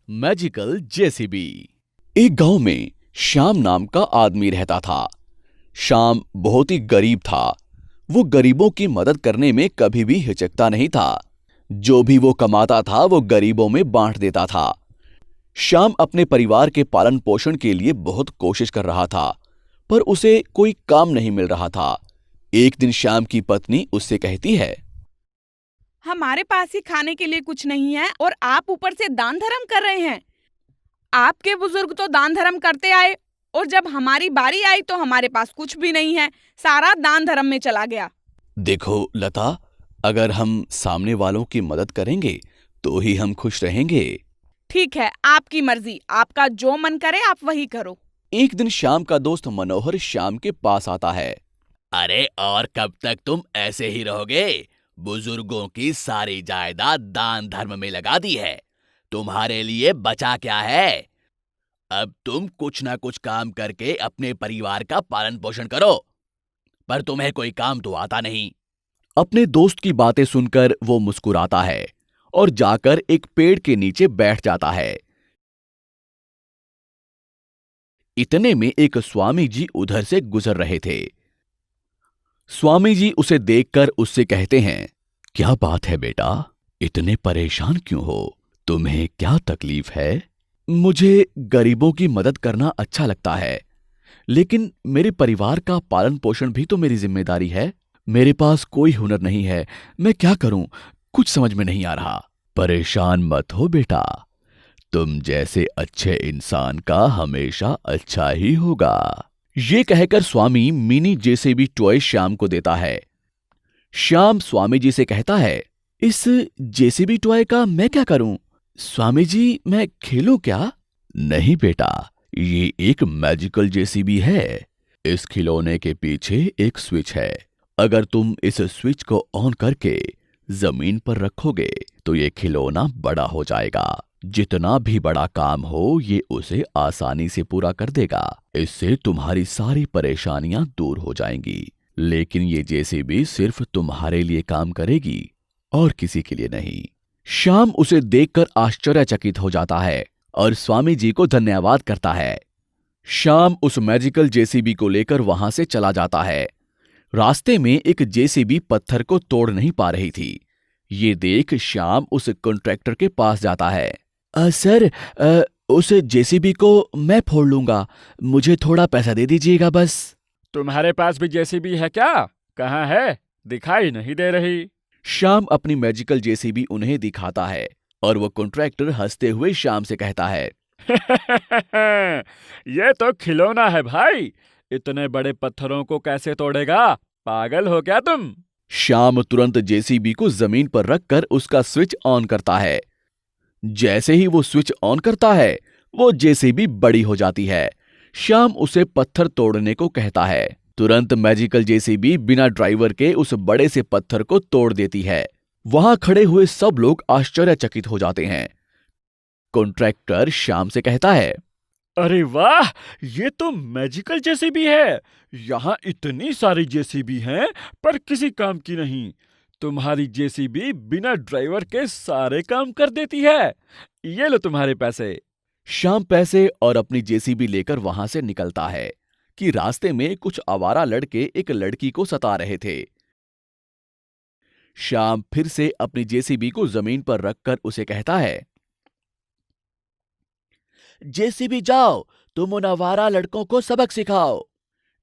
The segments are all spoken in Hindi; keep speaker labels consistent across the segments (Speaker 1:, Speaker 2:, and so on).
Speaker 1: Magical JCB. एक गांव में श्याम नाम का आदमी रहता था। श्याम बहुत ही गरीब था। वो गरीबों की मदद करने में कभी भी हिचकता नहीं था। जो भी वो कमाता था वो गरीबों में बांट देता था। श्याम अपने परिवार के पालन पोषण के लिए बहुत कोशिश कर रहा था, पर उसे कोई काम नहीं मिल रहा था। एक दिन श्याम की पत्नी उससे कहती है,
Speaker 2: हमारे पास ही खाने के लिए कुछ नहीं है और आप ऊपर से दान धर्म कर रहे हैं। आपके बुजुर्ग तो दान धर्म करते आए और जब हमारी बारी आई तो हमारे पास कुछ भी नहीं है, सारा दान धर्म में चला गया।
Speaker 1: देखो लता, अगर हम सामने वालों की मदद करेंगे तो ही हम खुश रहेंगे।
Speaker 2: ठीक है, आपकी मर्जी, आपका जो मन करे आप वही करो।
Speaker 1: एक दिन श्याम का दोस्त मनोहर श्याम के पास आता है।
Speaker 3: अरे और कब तक तुम ऐसे ही रहोगे? बुजुर्गों की सारी जायदाद दान धर्म में लगा दी है, तुम्हारे लिए बचा क्या है? अब तुम कुछ ना कुछ काम करके अपने परिवार का पालन पोषण करो, पर तुम्हें कोई काम तो आता नहीं।
Speaker 1: अपने दोस्त की बातें सुनकर वो मुस्कुराता है और जाकर एक पेड़ के नीचे बैठ जाता है। इतने में एक स्वामी जी उधर से गुजर रहे थे। स्वामी जी उसे देखकर उससे कहते हैं, क्या बात है बेटा, इतने परेशान क्यों हो? तुम्हें क्या तकलीफ है? मुझे गरीबों की मदद करना अच्छा लगता है, लेकिन मेरे परिवार का पालन पोषण भी तो मेरी जिम्मेदारी है। मेरे पास कोई हुनर नहीं है, मैं क्या करूं? कुछ समझ में नहीं आ रहा। परेशान मत हो बेटा, तुम जैसे अच्छे इंसान का हमेशा अच्छा ही होगा। ये कहकर स्वामी मिनी जेसीबी टॉय श्याम को देता है। श्याम स्वामी जी से कहता है, इस जेसीबी टॉय का मैं क्या करूं? स्वामी जी, मैं खेलूं क्या? नहीं बेटा, ये एक मैजिकल जेसीबी है। इस खिलौने के पीछे एक स्विच है। अगर तुम इस स्विच को ऑन करके जमीन पर रखोगे तो ये खिलौना बड़ा हो जाएगा। जितना भी बड़ा काम हो ये उसे आसानी से पूरा कर देगा। इससे तुम्हारी सारी परेशानियां दूर हो जाएंगी। लेकिन ये जेसीबी सिर्फ तुम्हारे लिए काम करेगी और किसी के लिए नहीं। श्याम उसे देखकर आश्चर्यचकित हो जाता है और स्वामी जी को धन्यवाद करता है। श्याम उस मैजिकल जेसीबी को लेकर वहां से चला जाता है। रास्ते में एक जेसीबी पत्थर को तोड़ नहीं पा रही थी। ये देख श्याम उस कॉन्ट्रैक्टर के पास जाता है। सर, उस जेसीबी को मैं फोड़ लूंगा, मुझे थोड़ा पैसा दे दीजिएगा बस।
Speaker 4: तुम्हारे पास भी जेसीबी है क्या? कहाँ है? दिखाई नहीं दे रही।
Speaker 1: श्याम अपनी मैजिकल जेसीबी उन्हें दिखाता है और वो कॉन्ट्रैक्टर हंसते हुए श्याम से कहता है,
Speaker 4: ये तो खिलौना है भाई, इतने बड़े पत्थरों को कैसे तोड़ेगा? पागल हो क्या तुम?
Speaker 1: श्याम तुरंत जेसीबी को जमीन पर रखकर उसका स्विच ऑन करता है। जैसे ही वो स्विच ऑन करता है, वो जेसीबी बड़ी हो जाती है। श्याम उसे पत्थर तोड़ने को कहता है। तुरंत मैजिकल जेसीबी बिना ड्राइवर के उस बड़े से पत्थर को तोड़ देती है। वहां खड़े हुए सब लोग आश्चर्यचकित हो जाते हैं। कॉन्ट्रैक्टर श्याम से कहता है,
Speaker 4: अरे वाह, ये तो मैजिकल जेसीबी है। यहाँ इतनी सारी जेसीबी हैं पर किसी काम की नहीं। तुम्हारी जेसीबी बिना ड्राइवर के सारे काम कर देती है। ये लो तुम्हारे पैसे।
Speaker 1: श्याम पैसे और अपनी जेसीबी लेकर वहां से निकलता है कि रास्ते में कुछ आवारा लड़के एक लड़की को सता रहे थे। श्याम फिर से अपनी जेसीबी को जमीन पर रखकर उसे कहता है, जेसीबी जाओ, तुम उन आवारा लड़कों को सबक सिखाओ।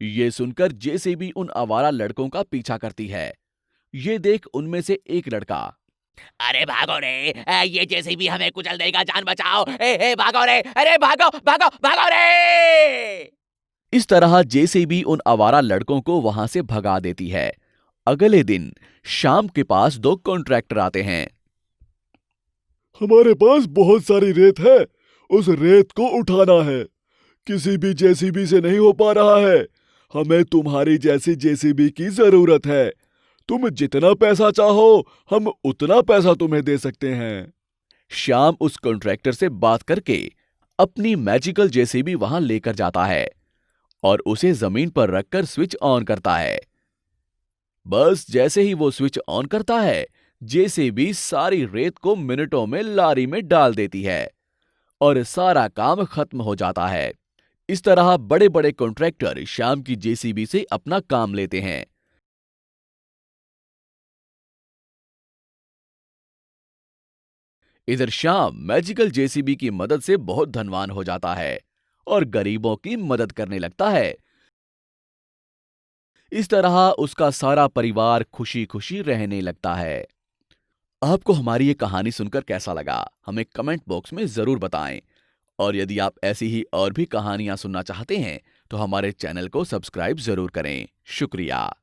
Speaker 1: ये सुनकर जेसीबी उन आवारा लड़कों का पीछा करती है। ये देख उनमें से एक लड़का,
Speaker 3: अरे भागो रे, ये जेसीबी हमें कुचल देगा, जान बचाओ। भागो रे, अरे भागो भागो भागो रे।
Speaker 1: इस तरह जेसीबी उन आवारा लड़कों को वहां से भगा देती है। अगले दिन शाम के पास दो कॉन्ट्रैक्टर आते हैं।
Speaker 5: हमारे पास बहुत सारी रेत है, उस रेत को उठाना है। किसी भी जेसीबी से नहीं हो पा रहा है। हमें तुम्हारी जैसी जेसीबी की जरूरत है। तुम जितना पैसा चाहो हम उतना पैसा तुम्हें दे सकते हैं।
Speaker 1: श्याम उस कॉन्ट्रैक्टर से बात करके अपनी मैजिकल जेसीबी वहां लेकर जाता है और उसे जमीन पर रखकर स्विच ऑन करता है। बस जैसे ही वो स्विच ऑन करता है, जेसीबी सारी रेत को मिनटों में लारी में डाल देती है और सारा काम खत्म हो जाता है। इस तरह बड़े बड़े कॉन्ट्रैक्टर श्याम की जेसीबी से अपना काम लेते हैं। इधर श्याम मैजिकल जेसीबी की मदद से बहुत धनवान हो जाता है और गरीबों की मदद करने लगता है। इस तरह उसका सारा परिवार खुशी खुशी रहने लगता है। आपको हमारी ये कहानी सुनकर कैसा लगा, हमें कमेंट बॉक्स में जरूर बताएं। और यदि आप ऐसी ही और भी कहानियां सुनना चाहते हैं तो हमारे चैनल को सब्सक्राइब जरूर करें। शुक्रिया।